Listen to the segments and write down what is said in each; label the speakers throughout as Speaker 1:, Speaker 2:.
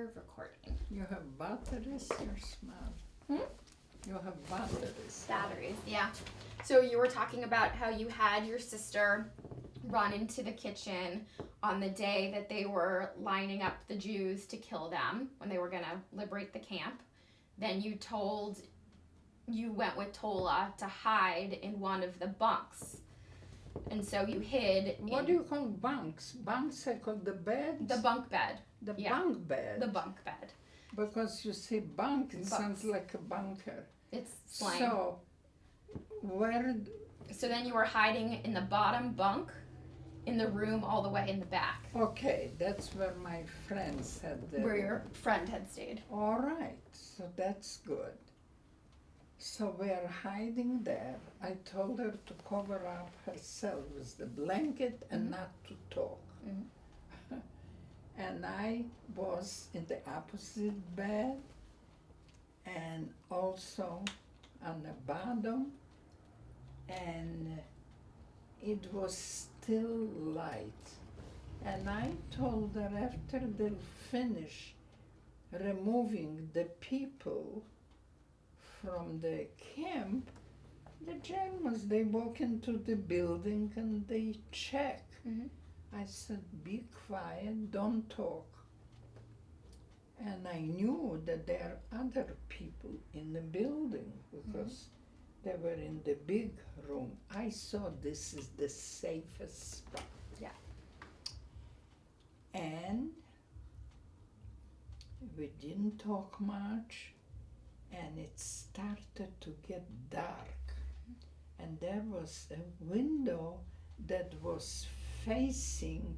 Speaker 1: we're recording.
Speaker 2: You have batteries, you're smart. You have batteries.
Speaker 1: Batteries, yeah. So you were talking about how you had your sister run into the kitchen on the day that they were lining up the Jews to kill them when they were going to liberate the camp. Then you went with Tola to hide in one of the bunks. And so you hid.
Speaker 2: What do you call bunks? Bunks are called the beds?
Speaker 1: The bunk bed.
Speaker 2: The bunk bed.
Speaker 1: The bunk bed.
Speaker 2: Because you say bunk, it
Speaker 1: Bunks.
Speaker 2: sounds like a bunker.
Speaker 1: It's slang.
Speaker 2: So,
Speaker 1: So then you were hiding in the bottom bunk in the room all the way in the back.
Speaker 2: Okay, that's where my friends had their...
Speaker 1: Where your friend had stayed.
Speaker 2: All right, so that's good. So we're hiding there. I told her to cover up herself with the blanket and not to talk. And I was in the opposite bed and also on the bottom, and it was still light. And I told her after they'll finish removing the people from the camp, the Germans, they walk into the building and they check. I said, be quiet, don't talk. And I knew that there are other people in the building because they were in the big room. I saw this is the safest spot.
Speaker 1: Yeah.
Speaker 2: And we didn't talk much, and it started to get dark. And there was a window that was facing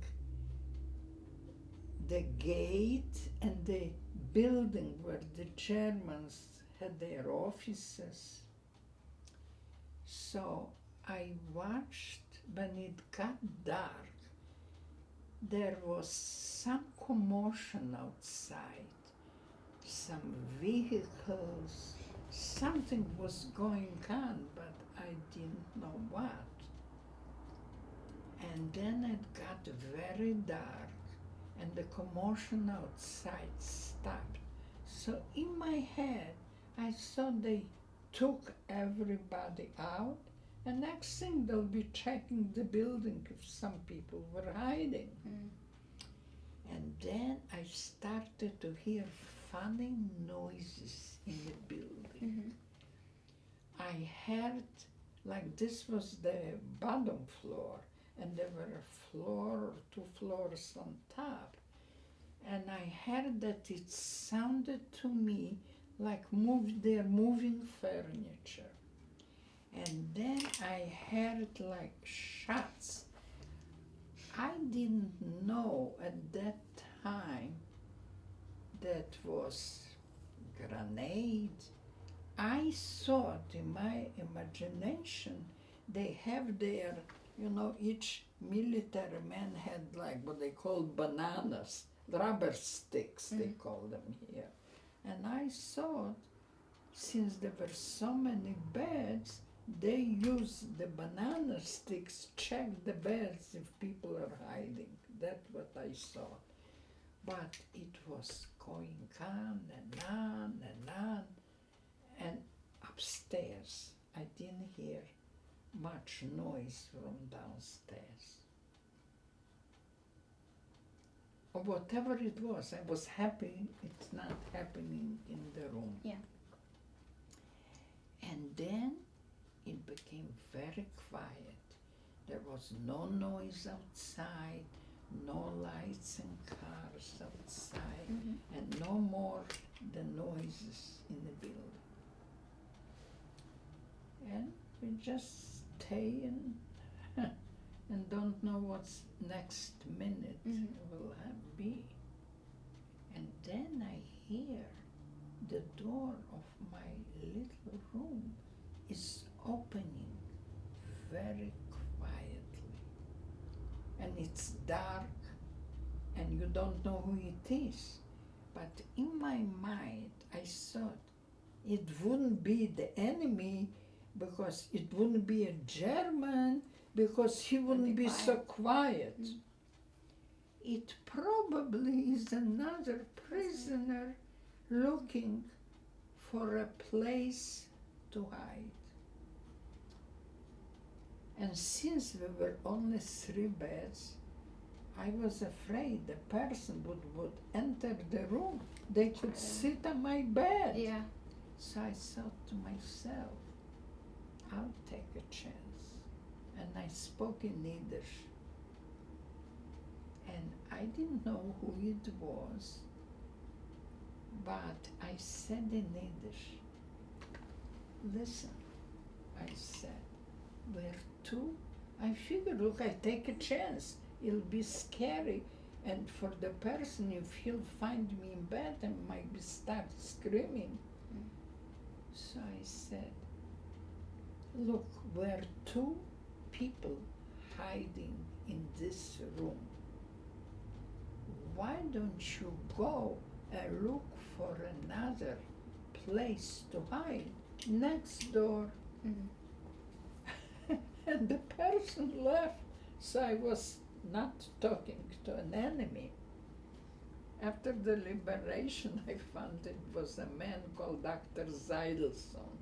Speaker 2: the gate and the building where the Germans had their offices. So I watched. When it got dark, there was some commotion outside, some vehicles, something was going on, but I didn't know what. And then it got very dark and the commotion outside stopped. So in my head, I thought they took everybody out, and next thing they'll be checking the building if some people were hiding. And then I started to hear funny noises in the building. I heard, like this was the bottom floor, and there were a floor or 2 floors on top. And I heard that it sounded to me like they're moving furniture. And then I heard like shots. I didn't know at that time that was grenade. I thought in my imagination they have their, each military man had like what they call bananas, rubber sticks, they call them here. And I thought, since there were so many beds, they use the banana sticks, check the beds if people are hiding. That's what I thought. But it was going on and on and on. And upstairs, I didn't hear much noise from downstairs. Or whatever it was, I was happy it's not happening in the room.
Speaker 1: Yeah.
Speaker 2: And then it became very quiet. There was no noise outside, no lights and cars outside, and no more the noises in the building. And we just stay and don't know what's next minute will be. And then I hear the door of my little room is opening very quietly. And it's dark and you don't know who it is. But in my mind, I thought it wouldn't be the enemy because it wouldn't be a German because he wouldn't be so quiet. It probably probably is another prisoner looking for a place to hide. And since we were only 3 beds, I was afraid the person would enter the room. They could sit on my bed.
Speaker 1: Yeah.
Speaker 2: So I thought to myself, I'll take a chance. And I spoke in Yiddish. And I didn't know who it was, but I said in Yiddish, listen, I said, we're 2. I figured, look, I take a chance. It'll be scary. And for the person, if he'll find me in bed and might be start screaming. So I said, look, we're 2 people hiding in this room. Why don't you go and look for another place to hide next door?
Speaker 1: Mm-hmm.
Speaker 2: And the person left, so I was not talking to an enemy. After the liberation, I found it was a man called Dr. Zeidelson,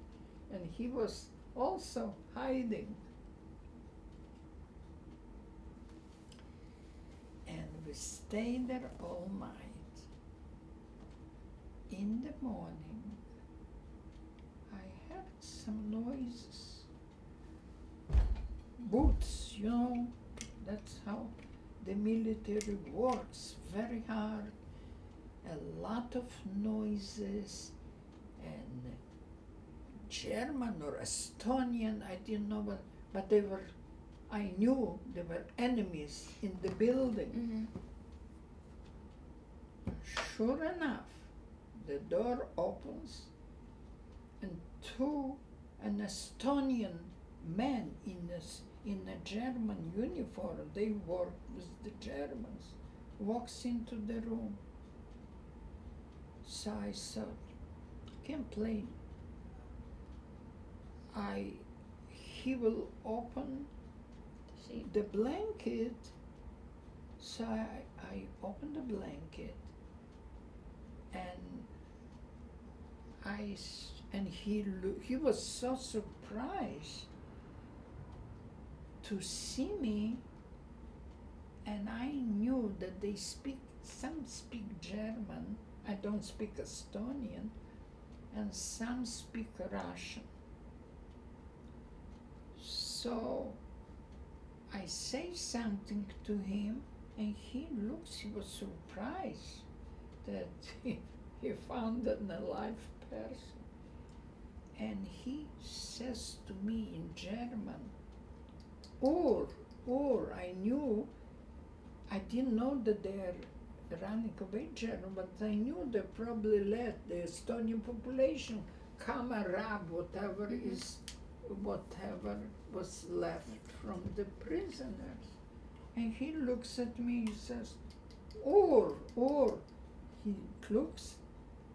Speaker 2: and he was also hiding. And we stayed there all night. In the morning, I heard some noises. Boots, you know, that's how the military works, very hard. A lot of noises, and German or Estonian, I didn't know what, but they were, I knew they were enemies in the building. Sure enough, the door opens, and an Estonian man in a German uniform, they work with the Germans, walks into the room. So I thought, can't play. He will open the blanket. So I opened the blanket, and he was so surprised to see me, and I knew that some speak German, I don't speak Estonian, and some speak Russian. So I say something to him, and he was surprised that he found an alive person. And he says to me in German, or I didn't know that they're running away German, but I knew they probably let the Estonian population come around whatever was left from the prisoners. And he looks at me, he says, or, he looks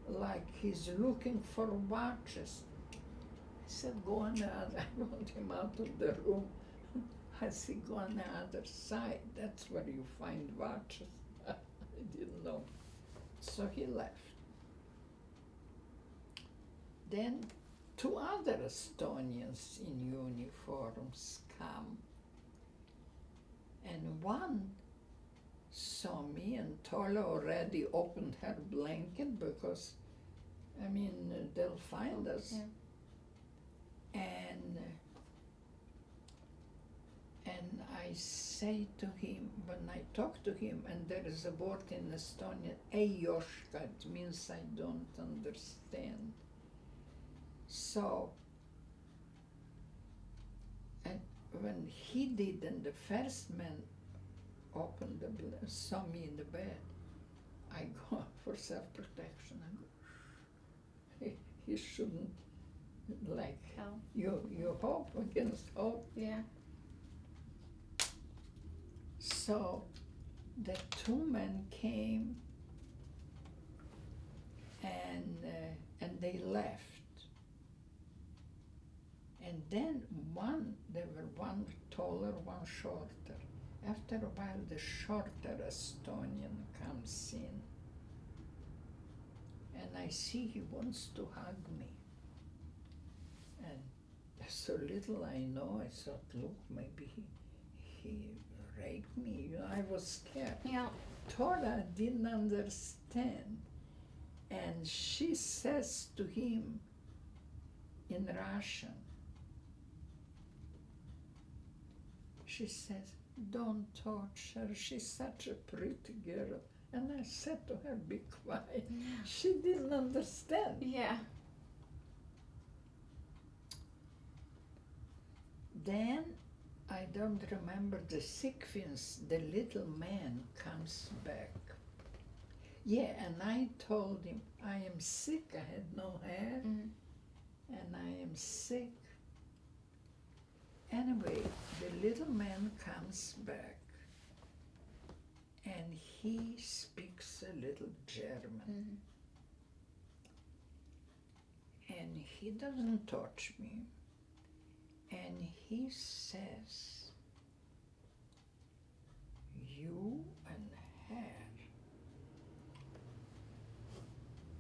Speaker 2: like he's looking for watches. I said, go on the other, I want him out of the room. I said, go on the other side, that's where you find watches. I didn't know. So he left. Then 2 other Estonians in uniforms come, and one saw me, and Tola already opened her blanket because, they'll find us. Yeah. And I say to him, when I talk to him, and there is a word in Estonian, ei oska, it means I don't understand. So, and when he did, and the first man opened saw me in the bed, I go for self-protection. I go, he shouldn't, you hope against hope.
Speaker 1: Yeah.
Speaker 2: So the 2 men came, and they left. And then there were one taller, one shorter. After a while, the shorter Estonian comes see he wants to hug me. And so little I know, I thought, look, maybe he raped me. You know, I was scared.
Speaker 1: Yeah.
Speaker 2: Tora didn't understand. And she says to him in Russian, she says, don't touch her, she's such a pretty girl. And I said to her, be quiet.
Speaker 1: Yeah.
Speaker 2: She didn't understand.
Speaker 1: Yeah.
Speaker 2: Then, I don't remember the sequence, the little man comes back. Yeah, and I told him, I am sick, I had no hair, and I am sick. Anyway, the little man comes back, and he speaks a little German. And he doesn't touch me, and he says, you and her,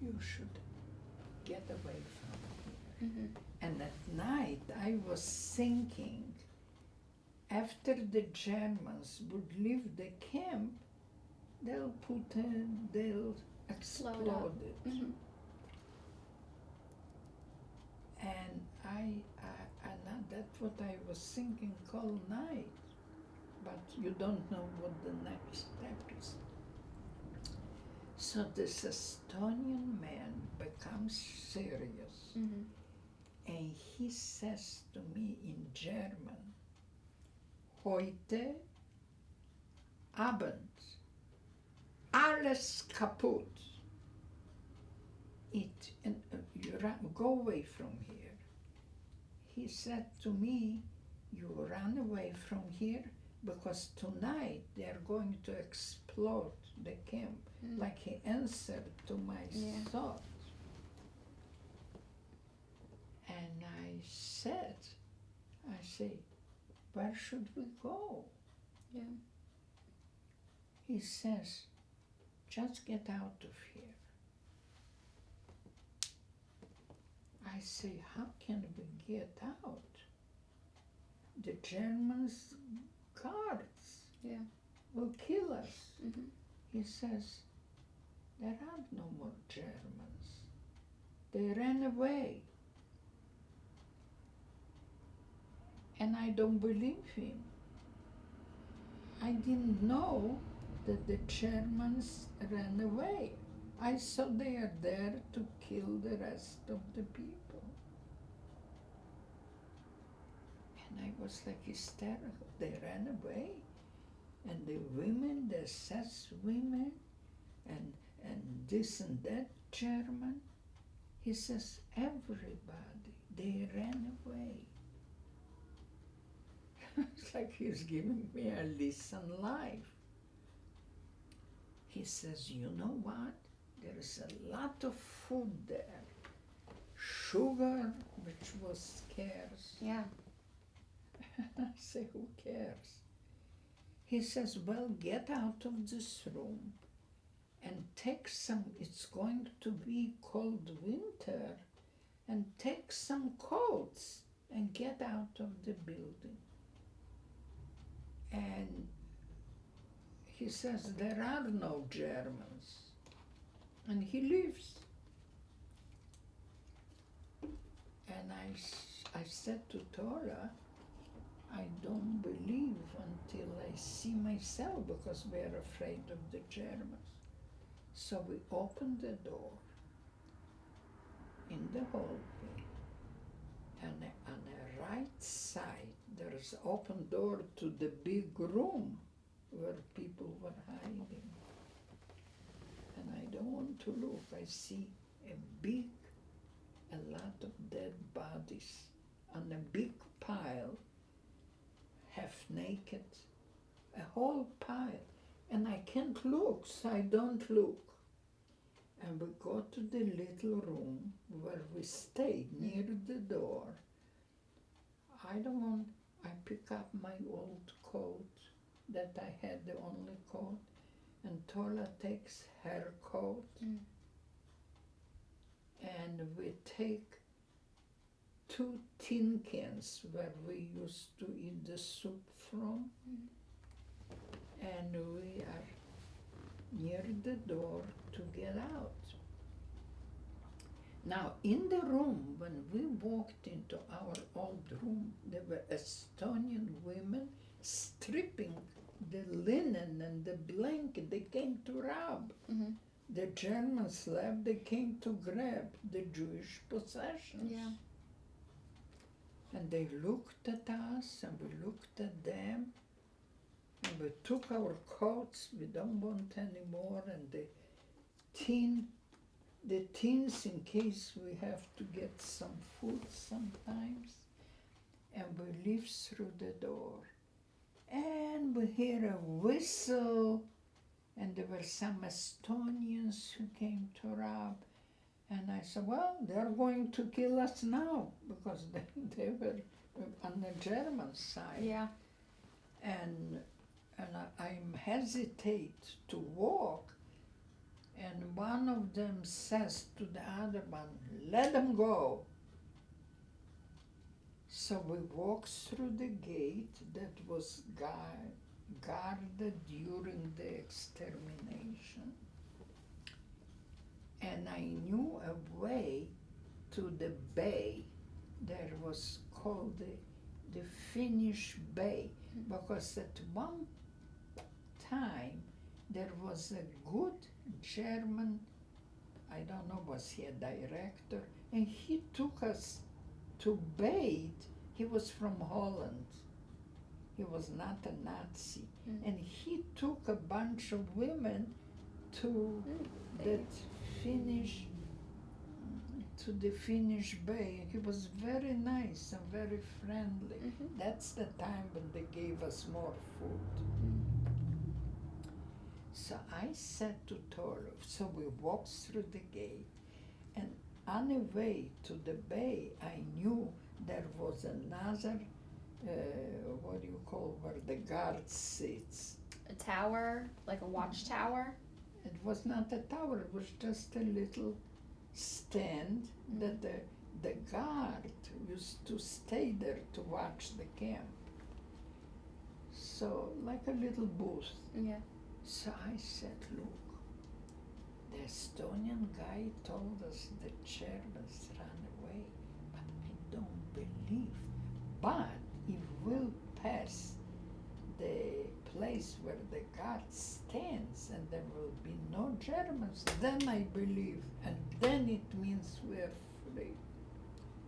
Speaker 2: you should get away from here. And at night I was thinking, after the Germans would leave the camp, they'll explode it. And and that's what I was thinking all night, but you don't know what the next step is. So this Estonian man becomes serious, and he says to me in German, heute Abend, alles kaputt. Go away from here. He said to me, you run away from here because tonight they are going to explode the camp. Like he answered to my thought. And I say, where should we go?
Speaker 1: Yeah.
Speaker 2: He says, just get out of here. I say, how can we get out? The Germans' guards will kill us. He says, there are no more Germans. They ran away. And I don't believe him. I didn't know that the Germans ran away. I thought they are there to kill the rest of the people. And I was like hysterical. They ran away. And the women, the SS women, and this and that German. He says, everybody, they ran away. It's like he's giving me a lesson life. He says, you know what? There is a lot of food there. Sugar, which was scarce.
Speaker 1: Yeah.
Speaker 2: I say, who cares? He says, well, get out of this room and take some, it's going to be cold winter, and take some coats and get out of the building. And he says, there are no Germans. And he leaves. And I said to Tora, I don't believe until I see myself, because we are afraid of the Germans. So we opened the door in the hallway, and on the right side there is an open door to the big room where people were hiding. And I don't want to look. I see a lot of dead bodies on a big pile, half naked, a whole pile. And I can't look, so I don't look. And we go to the little room where we stayed, near the door. I pick up my old coat that I had, the only coat, and Tola takes her coat. tin cans where we used to eat the soup from. And we are near the door to get out. Now, in the room, when we walked into our old room, there were Estonian women stripping the linen and the blanket. They came to rob.
Speaker 1: Mm-hmm.
Speaker 2: The Germans left, they came to grab the Jewish possessions.
Speaker 1: Yeah.
Speaker 2: And they looked at us and we looked at them. And we took our coats, we don't want any more, and the tins in case we have to get some food sometimes. And we leave through the door. And we hear a whistle, and there were some Estonians who came to rob. And I said, well, they're going to kill us now, because they were on the German side.
Speaker 1: Yeah.
Speaker 2: And I hesitate to walk, and one of them says to the other one, let them go. So we walked through the gate that was guarded during the extermination, and I knew a way to the bay. There was called the Finnish Bay, because at one time there was a good German, I don't know, was he a director, and he took us to bathe. He was from Holland. He was not a Nazi. And he took a bunch of women to that Finnish, to the Finnish Bay. He was very nice and very friendly. That's the time when they gave us more food. So I said to Torov, so we walked through the gate, and on the way to the bay, I knew there was another, what do you call, where the guard sits?
Speaker 1: A tower, like a watchtower?
Speaker 2: It was not a tower, it was just a little stand that the guard used to stay there to watch the camp. So, like a little booth.
Speaker 1: Yeah.
Speaker 2: So I said, look, the Estonian guy told us the Germans ran away, but I don't believe. But if we'll pass the place where the guard stands and there will be no Germans, then I believe, and then it means we're free.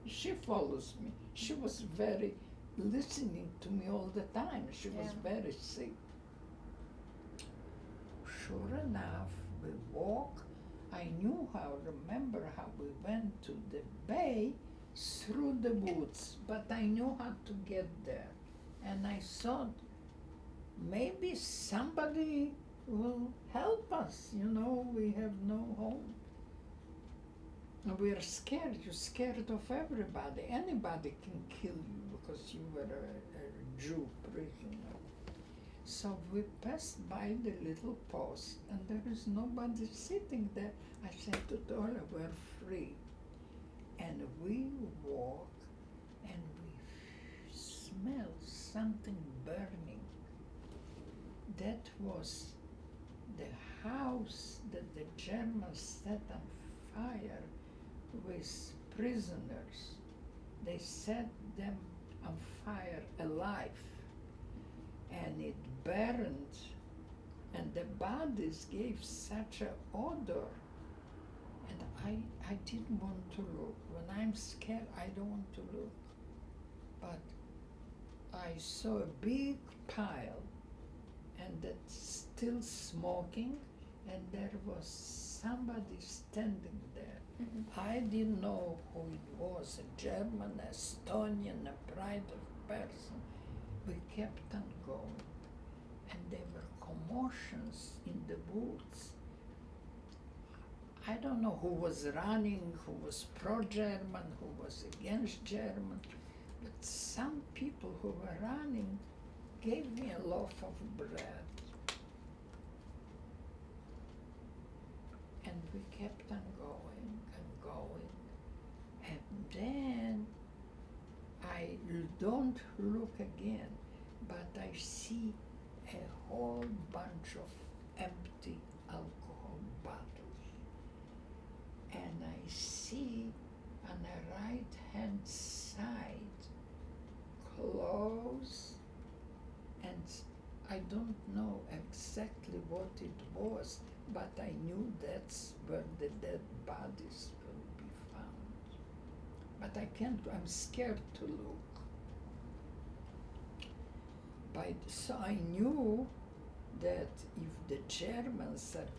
Speaker 2: She follows me. She was very listening to me all the time. She was very sick. Sure enough, we walk. I remember how we went to the bay through the woods, but I knew how to get there. And I thought, maybe somebody will help us, we have no home. And we are scared, you're scared of everybody. Anybody can kill you because you were a Jew prisoner. So we passed by the little post, and there is nobody sitting there. I said to Dora, we're free. And we walk, and we smell something burning. That was the house that the Germans set on fire with prisoners. They set them on fire alive. And it burned, and the bodies gave such an odor. And I didn't want to look. When I'm scared, I don't want to look. But I saw a big pile, and that's still smoking, and there was somebody standing there. I didn't know who it was, a German, Estonian, a private person. We kept on going, and there were commotions in the woods. I don't know who was running, who was pro-German, who was against German, but some people who were running gave me a loaf of bread. And we kept on going and going. And then I don't look again, but I see a whole bunch of empty alcohol bottles. And I see on the right hand side clothes, and I don't know exactly what it was, but I knew that's where the dead bodies will be found. But I can't, I'm scared to look. So I knew that if the Germans are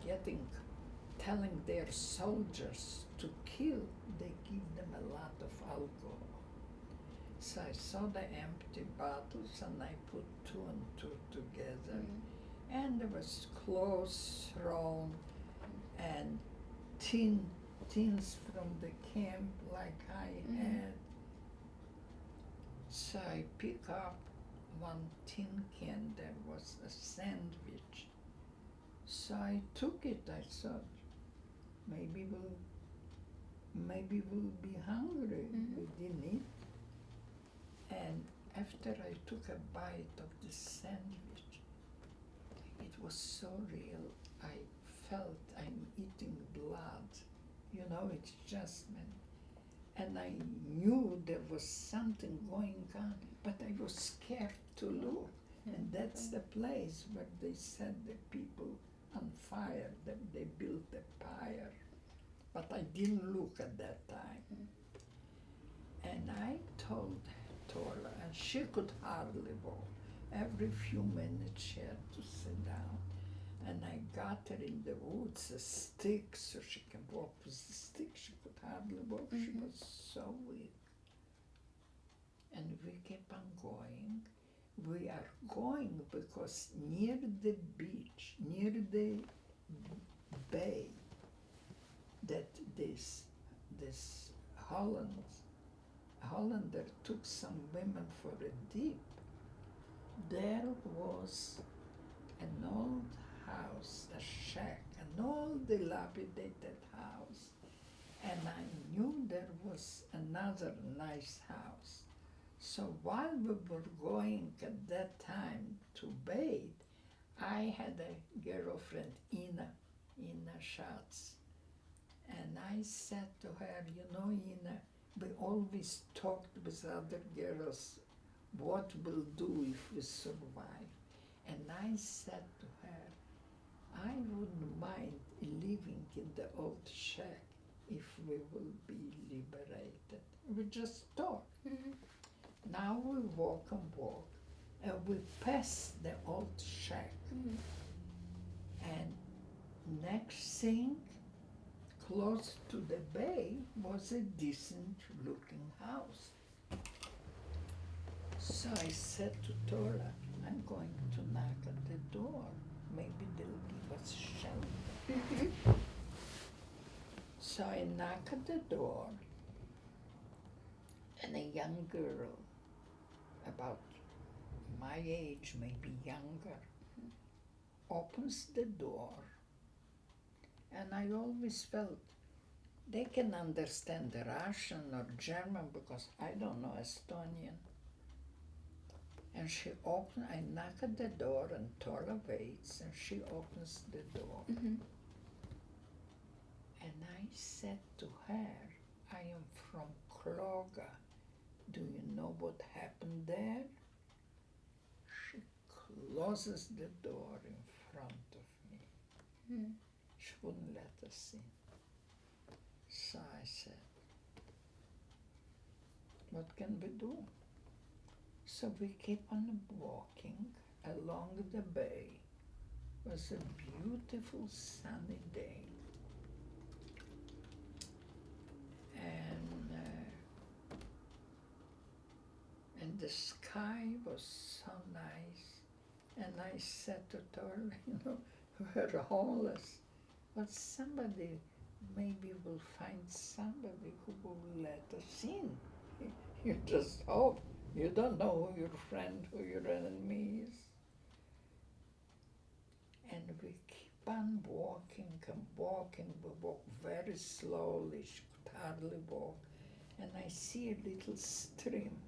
Speaker 2: telling their soldiers to kill, they give them a lot of alcohol. So I saw the empty bottles and I put two and two together. And there was clothes thrown and tins from the camp like I had. So I pick up one tin can, there was a sandwich. So I took it, I thought, maybe we'll be hungry. We didn't eat. And after I took a bite of the sandwich, it was so real. I felt I'm eating blood. You know, it's just, and I knew there was something going on, but I was scared to look. And that's the place where they set the people on fire, that they built a pyre. But I didn't look at that time. And I told Torla, and she could hardly walk. Every few minutes she had to sit down. And I got her in the woods a stick so she can walk with the stick. She could hardly walk. She was so weak. And we kept on going. We are going because near the beach, near the bay, that this Hollander took some women for a dip. There was an old house, a shack, an old dilapidated house. And I knew there was another nice house. So while we were going at that time to bathe, I had a girlfriend, Ina Schatz. And I said to her, you know, Ina, we always talked with other girls what we'll do if we survive. And I said to her, I wouldn't mind living in the old shack if we will be liberated. We just talked. Now we walk, and we pass the old shack. And next thing, close to the bay, was a decent looking house. So I said to Tora, I'm going to knock at the door. Maybe they'll give us shelter. So I knock at the door, and a young girl, about my age, maybe younger, opens the door. And I always felt they can understand the Russian or German because I don't know Estonian. And she opens, I knock at the door and Tora waits, and she opens the door. And I said to her, I am from Klooga. Do you know what happened there? She closes the door in front of me. She wouldn't let us in. So I said, what can we do? So we kept on walking along the bay. It was a beautiful sunny day. And the sky was so nice. And I said to Torla, you know, we're homeless, but somebody maybe will find somebody who will let us in. You just hope. You don't know who your friend, who your enemy is. And we keep on walking and walking. We walk very slowly. She could hardly walk. And I see a little stream.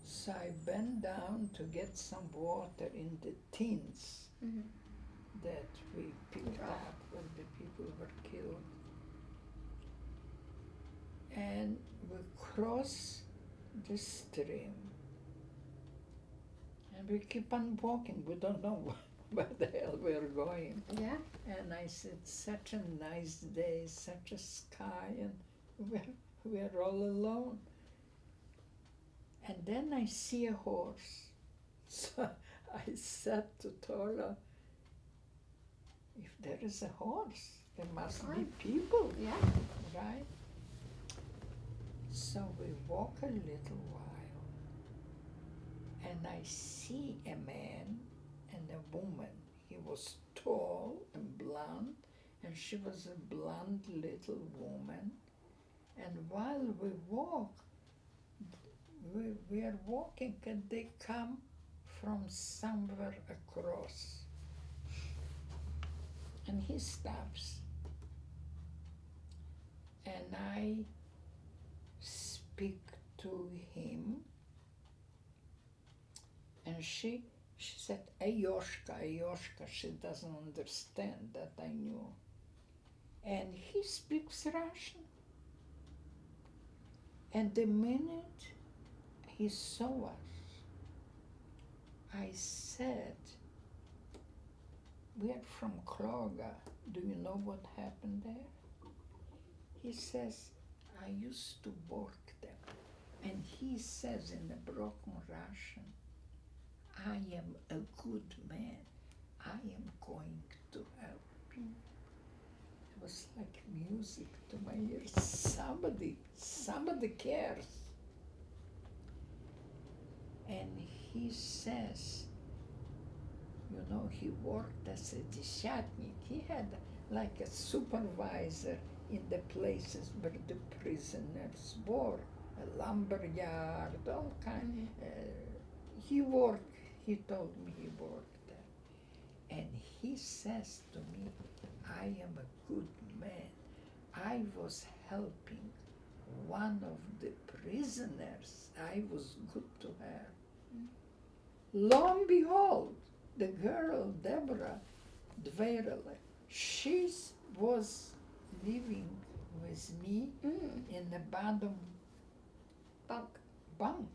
Speaker 2: So I bent down to get some water in the tins
Speaker 1: Mm-hmm.
Speaker 2: that we picked
Speaker 1: Right.
Speaker 2: up when the people were killed. And we cross the stream. And we keep on walking. We don't know where the hell we're going.
Speaker 1: Yeah.
Speaker 2: And I said, such a nice day, such a sky, and we're all alone. And then I see a horse. So I said to Tola, if there is a horse, there must be people,
Speaker 1: Yeah.
Speaker 2: right? So we walk a little while, and I see a man and a woman. He was tall and blonde, and she was a blonde little woman. And while we walk, we are walking, and they come from somewhere across. And he stops, and I speak to him, and she said, Ayoshka, Ayoshka. She doesn't understand that I knew. And he speaks Russian. And the minute he saw us, I said, we are from Klooga. Do you know what happened there? He says, I used to work there. And he says in a broken Russian, I am a good man. I am going to help you. It was like music to my ears. Somebody cares. And he says, you know, he worked as a deshatnik. He had like a supervisor in the places where the prisoners were, a lumber yard, all kind. He told me he worked there. And he says to me, I am a good man. I was helping one of the prisoners. I was good to her. Lo and behold, the girl, Deborah Dverele, she was living with me in the bottom bunk.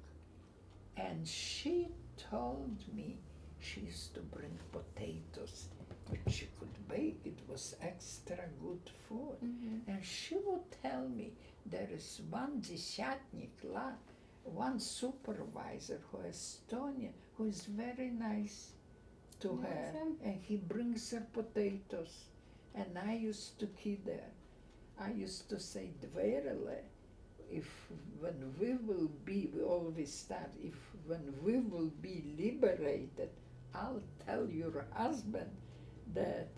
Speaker 2: And she told me she used to bring potatoes, which she could bake. It was extra good food. And she would tell me there is one deshatnik, one supervisor who is Estonia, who is very nice to her. And he brings her potatoes. And I used to kid her. I used to say, Dverele, when we will be, we always start, when we will be liberated, I'll tell your husband that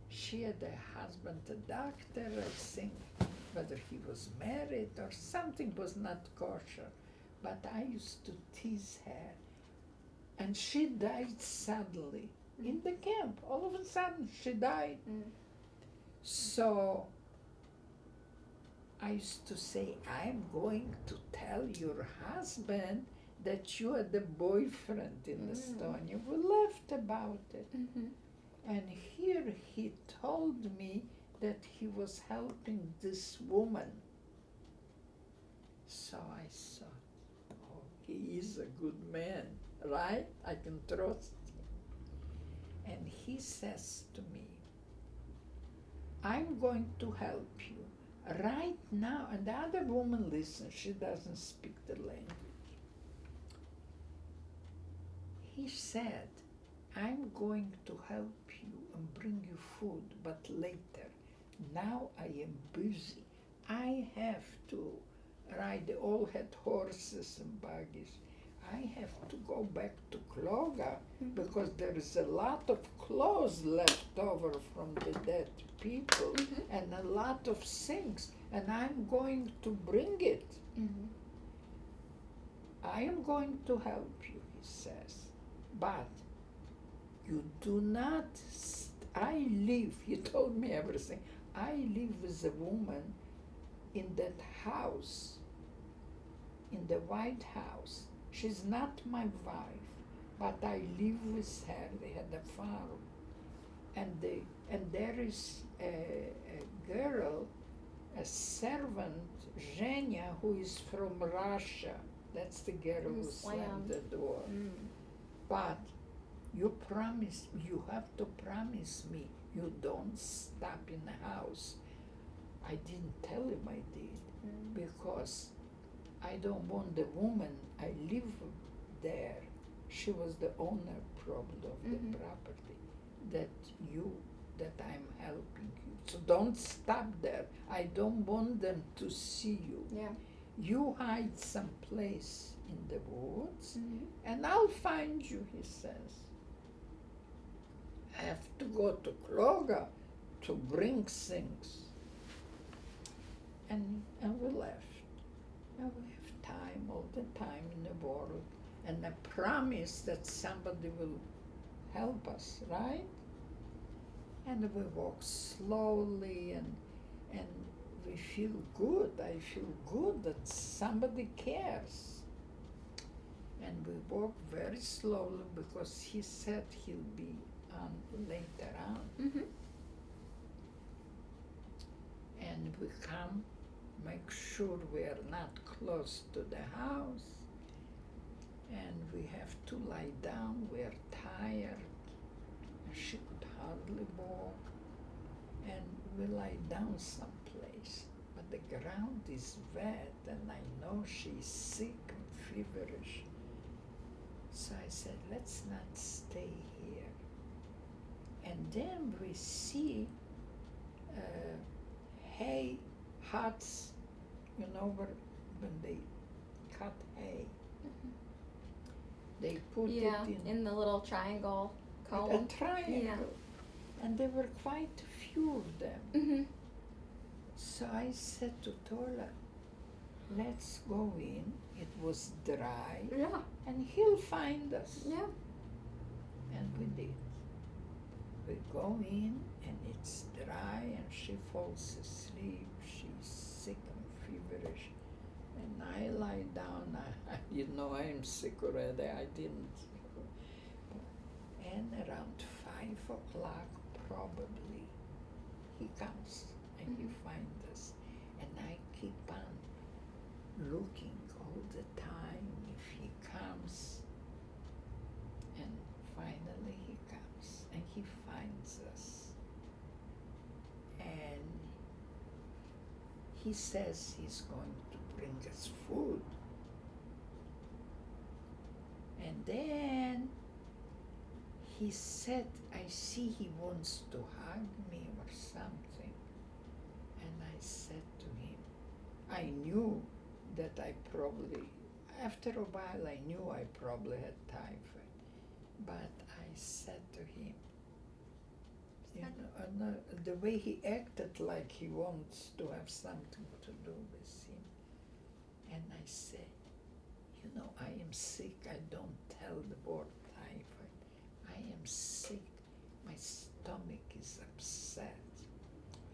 Speaker 2: she had a husband, a doctor, I think, whether he was married or something was not kosher. But I used to tease her. And she died suddenly in the camp. All of a sudden, she died. So I used to say, I'm going to tell your husband that you are the boyfriend in Estonia. We laughed about it. And here he told me that he was helping this woman. So I thought, oh, he is a good man, right? I can trust him. And he says to me, I'm going to help you. Right now, and the other woman listens, she doesn't speak the language. He said, I'm going to help you and bring you food, but later. Now I am busy. I have to ride, they all had horses and buggies. I have to go back to Klooga because there is a lot of clothes left over from the dead people and a lot of things, and I'm going to bring it. I am going to help you, he says, but you do not, I live, he told me everything, I live with a woman in that house, in the White House, She's not my wife, but I live with her. They had a farm. And there is a girl, a servant, Zhenya, who is from Russia. That's the girl who slammed the door. But you have to promise me you don't stop in the house. I didn't tell him I did, because I don't want the woman I live there. She was the owner probably of the property, that I'm helping you. So don't stop there. I don't want them to see you.
Speaker 1: Yeah.
Speaker 2: You hide someplace in the woods, and I'll find you, he says. I have to go to Klooga to bring things. And we left. And we have time, all the time in the world, and a promise that somebody will help us, right? And we walk slowly, and we feel good. I feel good that somebody cares. And we walk very slowly because he said he'll be on later on. And we come, make sure we are not close to the house, and we have to lie down. We are tired, and she could hardly walk, and we lie down someplace. But the ground is wet, and I know she's sick and feverish. So I said, let's not stay here. And then we see hay huts, when they cut hay. They put it
Speaker 1: in the little triangle cone.
Speaker 2: a triangle. And there were quite a few of them. So I said to Tola, let's go in. It was dry.
Speaker 1: Yeah.
Speaker 2: And he'll find us.
Speaker 1: Yeah.
Speaker 2: And we did. We go in, and it's dry, and she falls asleep. She's sick and feverish. And I lie down. I am sick already. I didn't. And around 5 o'clock, probably, he comes and he finds us. And I keep on looking all the time if he comes. And finally he comes and he finds us. And he says he's going to bring us food. And then he said, I see he wants to hug me or something. And I said to him, I knew that I probably, after a while I knew I probably had typhoid. But I said to him, the way he acted like he wants to have something to do with him. And I said, I am sick. I don't tell the word typhoid. I am sick. My stomach is upset.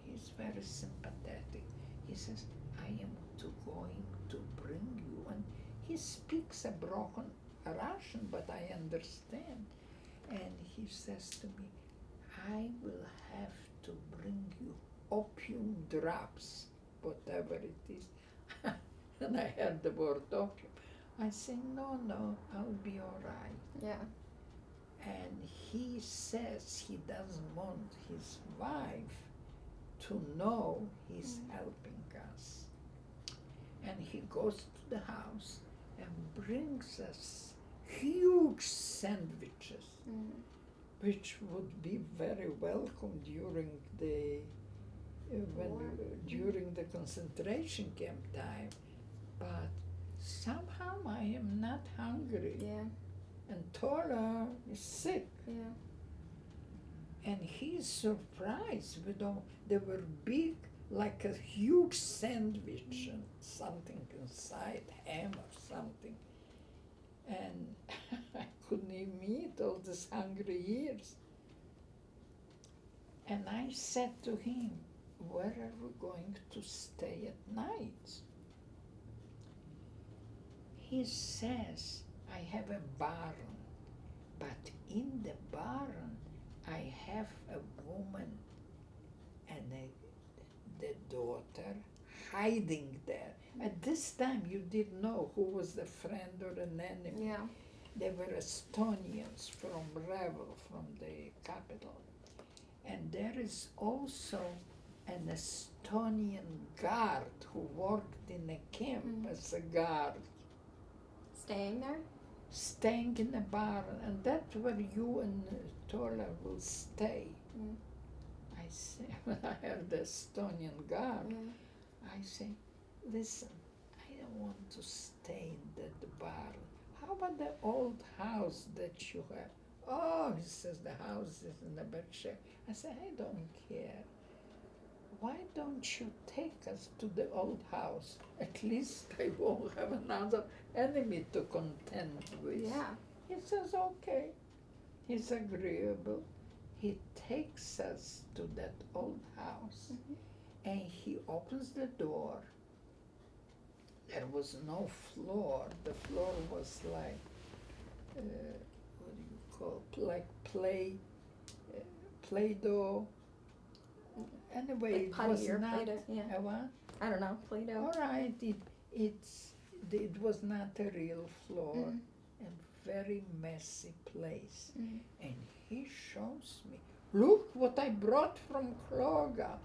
Speaker 2: He's very sympathetic. He says, I am going to bring you. And he speaks a broken Russian, but I understand. And he says to me, I will have to bring you opium drops, whatever it is. And I heard the word opium. I say, no, I'll be all right.
Speaker 1: Yeah.
Speaker 2: And he says he doesn't want his wife to know he's helping us. And he goes to the house and brings us huge sandwiches, which would be very welcome during the during the concentration camp time. But somehow I am not hungry.
Speaker 1: Yeah.
Speaker 2: And Tora is sick.
Speaker 1: Yeah.
Speaker 2: And he's surprised. They were big, like a huge sandwich and something inside, ham or something. And I couldn't even eat all these hungry years. And I said to him, where are we going to stay at night? He says, I have a barn, but in the barn I have a woman and the daughter hiding there. At this time you didn't know who was the friend or an enemy.
Speaker 1: Yeah.
Speaker 2: They were Estonians from Revel, from the capital. And there is also an Estonian guard who worked in a camp as a guard,
Speaker 1: Staying there?
Speaker 2: staying in a barn, and that's where you and Tola will stay.
Speaker 1: Mm.
Speaker 2: I say, when I heard the Estonian guard, I say, listen, I don't want to stay in that barn. How about the old house that you have? Oh, he says, the house is in the bad shape. I say, I don't care. Why don't you take us to the old house? At least I won't have another enemy to contend with.
Speaker 1: Yeah.
Speaker 2: He says, okay. He's agreeable. He takes us to that old house, and he opens the door. There was no floor. The floor was like, what do you call, like Play-Doh. Anyway,
Speaker 1: Like
Speaker 2: it
Speaker 1: putty
Speaker 2: was
Speaker 1: or
Speaker 2: not.
Speaker 1: Play-Doh, yeah.
Speaker 2: A what?
Speaker 1: I don't know, Play-Doh.
Speaker 2: All right, it was not a real floor, a very messy place. And he shows me, look what I brought from Klooga,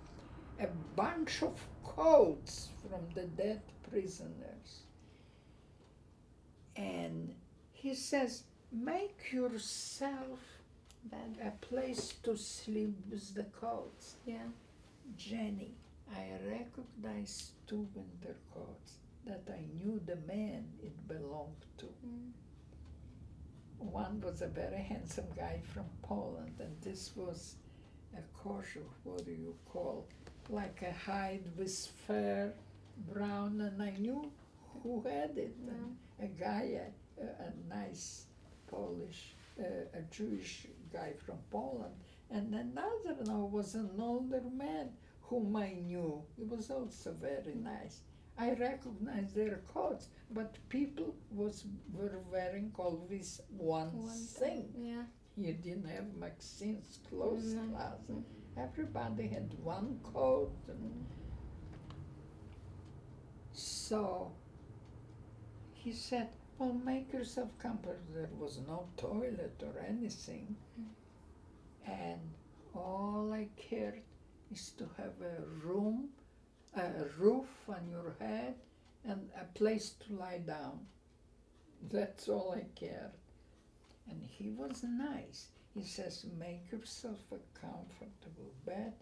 Speaker 2: a bunch of coats from the dead prisoners. And he says, make yourself
Speaker 1: Bed.
Speaker 2: a place to sleep with the coats.
Speaker 1: Yeah.
Speaker 2: Jenny, I recognized two winter coats that I knew the man it belonged to. One was a very handsome guy from Poland, and this was a kosher, what do you call, like a hide with fair brown, and I knew who had it.
Speaker 1: Yeah.
Speaker 2: And a guy, a nice Polish, a Jewish guy from Poland, and another now was an older man whom I knew. He was also very nice. I recognized their coats, but people were wearing always one thing.
Speaker 1: Yeah.
Speaker 2: You didn't have Maxine's clothes
Speaker 1: No.
Speaker 2: closet. Everybody had one coat. And so he said, well, make yourself comfortable. There was no toilet or anything. And all I cared is to have a roof on your head, and a place to lie down. That's all I cared. And he was nice. He says, make yourself a comfortable bed,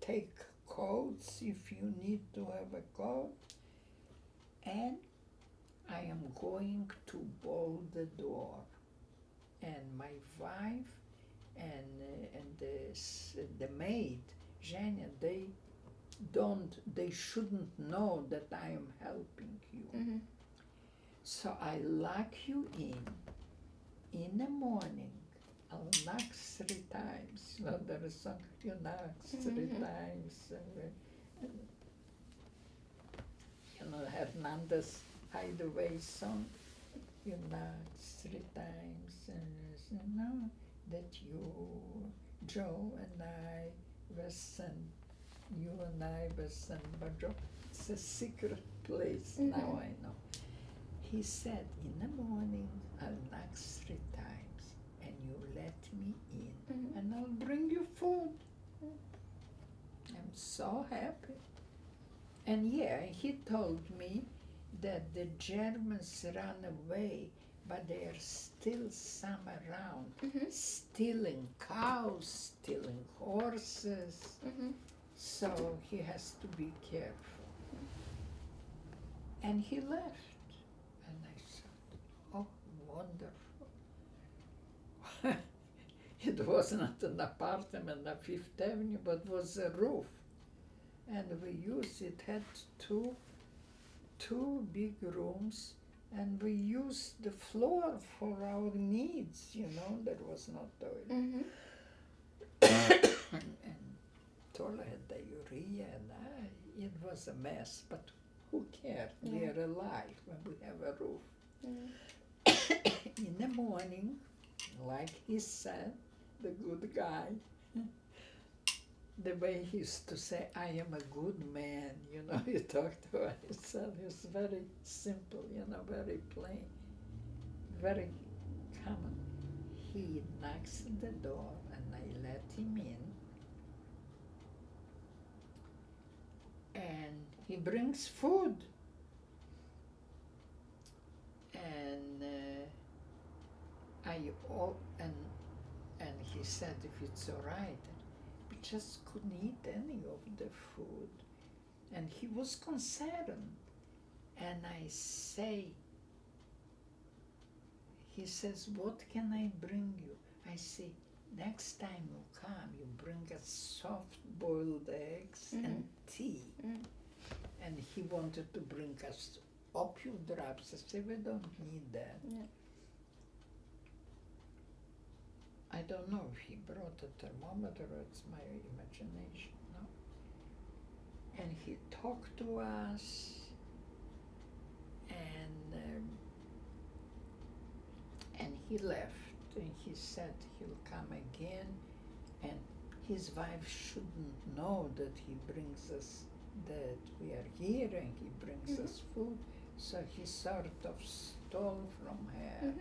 Speaker 2: take coats if you need to have a coat, and I am going to bolt the door. And my wife and the maid, Zhenya, they shouldn't know that I am helping you. So I lock you in. In the morning, I'll knock 3 times. You know, there is some, you knock 3 times. And, you know, Hernandez Hideaway song, you knock 3 times. And you know that you, Joe and I were sent, you and I were sent by Joe. It's a secret place, now I know. He said, in the morning, I'll knock 3 times, and you let me in, and I'll bring you food. I'm so happy. And yeah, he told me that the Germans ran away, but there are still some around, stealing cows, stealing horses. So he has to be careful. And he left. And I thought, oh, wonderful. It was not an apartment on Fifth Avenue, but was a roof. And we used it, had two big rooms, and we used the floor for our needs, you know, there was no toilet. And Tola had diarrhea, and it was a mess, but who cared? We are alive when we have a roof. in the morning, like he said, the good guy, the way he used to say, I am a good man, you know, he talked about himself. He was very simple, you know, very plain, very common. He knocks at the door and I let him in. And he brings food. And and he said if it's all right. We just couldn't eat any of the food. And he was concerned. And I say, he says, what can I bring you? I say, next time you come, you bring us soft boiled eggs and tea. And he wanted to bring us opium drops. I said, we don't need that.
Speaker 1: Yeah.
Speaker 2: I don't know if he brought a thermometer or it's my imagination, no? And he talked to us, and he left, and he said he'll come again, and his wife shouldn't know that he brings us, that we are here, and he brings us food, so he sort of stole from her.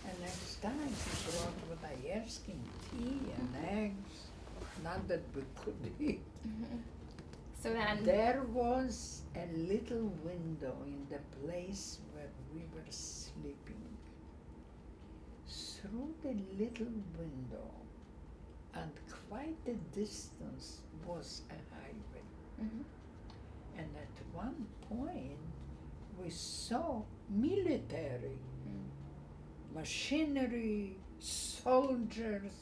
Speaker 2: And next time he brought what I asked him, tea and eggs, not that we could eat.
Speaker 1: So then,
Speaker 2: There was a little window in the place where we were sleeping. Through the little window, and quite a distance, was a highway. And at one point, we saw military machinery, soldiers,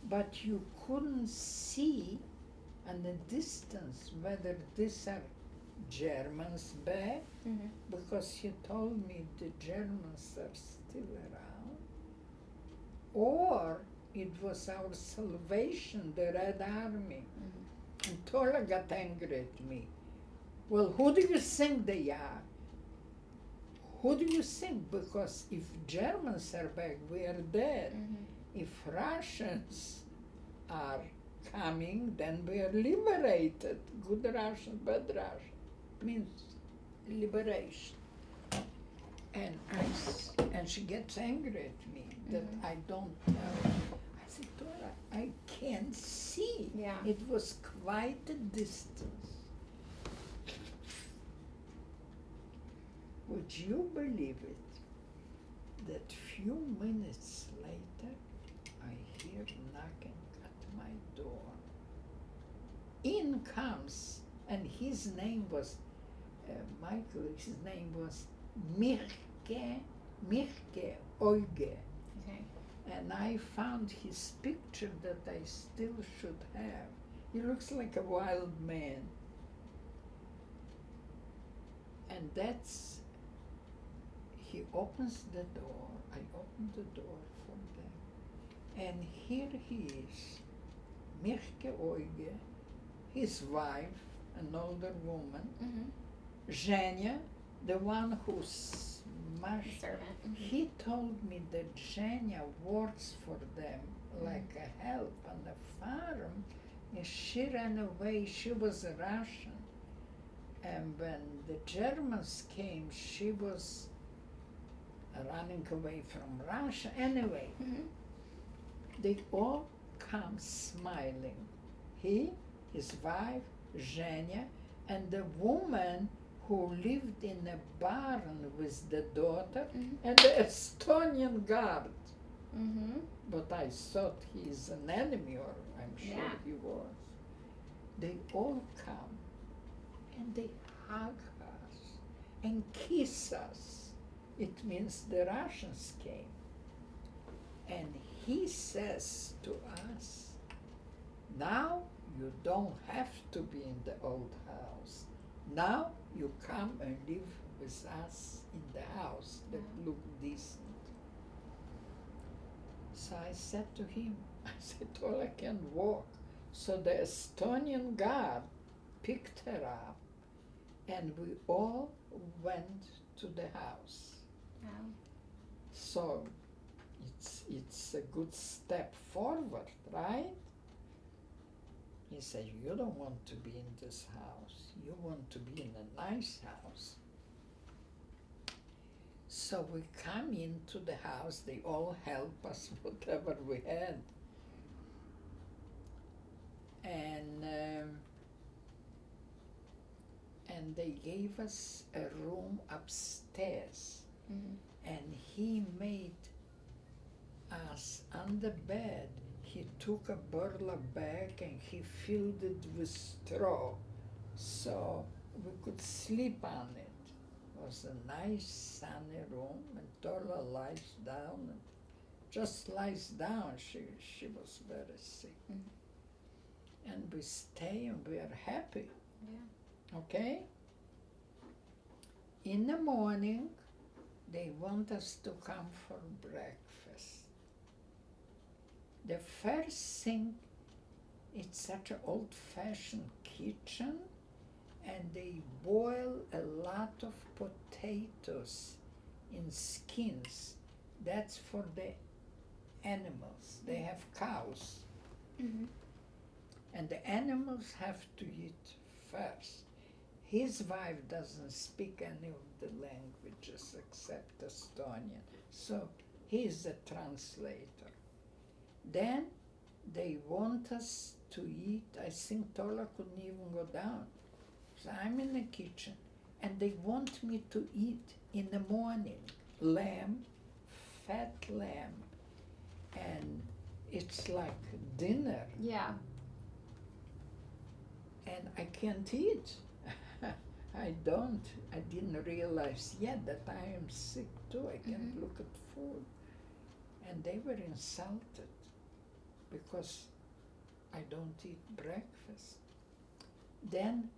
Speaker 2: but you couldn't see in the distance whether these are Germans back, because he told me the Germans are still around, or it was our salvation, the Red Army. And Tola got angry at me. Well, who do you think they are? Who do you think? Because if Germans are back, we are dead. If Russians are coming, then we are liberated. Good Russian, bad Russian. Means liberation. And she gets angry at me that I don't know. I said, Dora, I can't see.
Speaker 1: Yeah.
Speaker 2: It was quite a distance. Would you believe it, that few minutes later, I hear knocking at my door. In comes, and his name was, Michael, his name was Mirke Oige.
Speaker 1: okay.
Speaker 2: And I found his picture that I still should have. He looks like a wild man. And that's, he opens the door, I open the door for them. And here he is, Mirke Oige, his wife, an older woman, Zhenya, the one who smashed.
Speaker 1: Servant.
Speaker 2: He told me that Zhenya works for them like a help on the farm, and she ran away. She was a Russian. And when the Germans came, she was running away from Russia. Anyway, they all come smiling. He, his wife, Zhenya, and the woman who lived in a barn with the daughter, and the Estonian guard. But I thought he's an enemy, or I'm sure he was. They all come, and they hug us and kiss us. It means the Russians came. And he says to us, now you don't have to be in the old house. Now you come and live with us in the house that look decent. So I said to him, I said, well, I can walk. So the Estonian guard picked her up, and we all went to the house.
Speaker 1: Wow.
Speaker 2: So it's a good step forward, right? He said, you don't want to be in this house. You want to be in a nice house. So we come into the house. They all help us, whatever we had. And they gave us a room upstairs.
Speaker 1: Mm-hmm.
Speaker 2: And he made us on the bed. He took a burlap bag and he filled it with straw so we could sleep on it. It was a nice sunny room, and Torla lies down and just lies down. She was very sick.
Speaker 1: Mm-hmm.
Speaker 2: And we stay and we are happy.
Speaker 1: Yeah.
Speaker 2: Okay? In the morning, they want us to come for breakfast. The first thing, it's such an old-fashioned kitchen, and they boil a lot of potatoes in skins. That's for the animals. They have cows.
Speaker 1: Mm-hmm.
Speaker 2: And the animals have to eat first. His wife doesn't speak any of the languages except Estonian, so he's the translator. Then they want us to eat. I think Tola couldn't even go down. So I'm in the kitchen, and they want me to eat in the morning lamb, fat lamb, and it's like dinner.
Speaker 1: Yeah.
Speaker 2: And I can't eat. I didn't realize yet that I am sick too. I can't look at food. And they were insulted because I don't eat breakfast. Then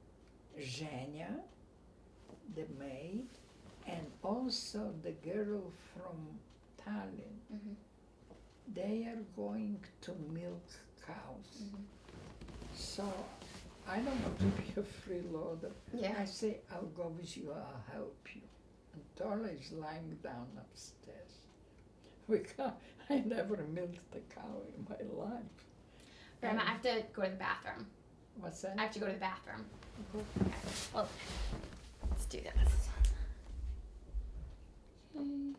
Speaker 2: Zhenya, the maid, and also the girl from Tallinn,
Speaker 1: Mm-hmm.
Speaker 2: they are going to milk cows.
Speaker 1: Mm-hmm.
Speaker 2: So I don't want to be a freeloader.
Speaker 1: Yeah.
Speaker 2: I say, I'll go with you, I'll help you. And Tola is lying down upstairs. I never milked a cow in my life.
Speaker 1: Grandma,
Speaker 2: And-
Speaker 1: I have to go to the bathroom.
Speaker 2: What's that?
Speaker 1: I have to go to the bathroom.
Speaker 2: Go.
Speaker 1: Okay. Well, let's do this.
Speaker 2: Okay.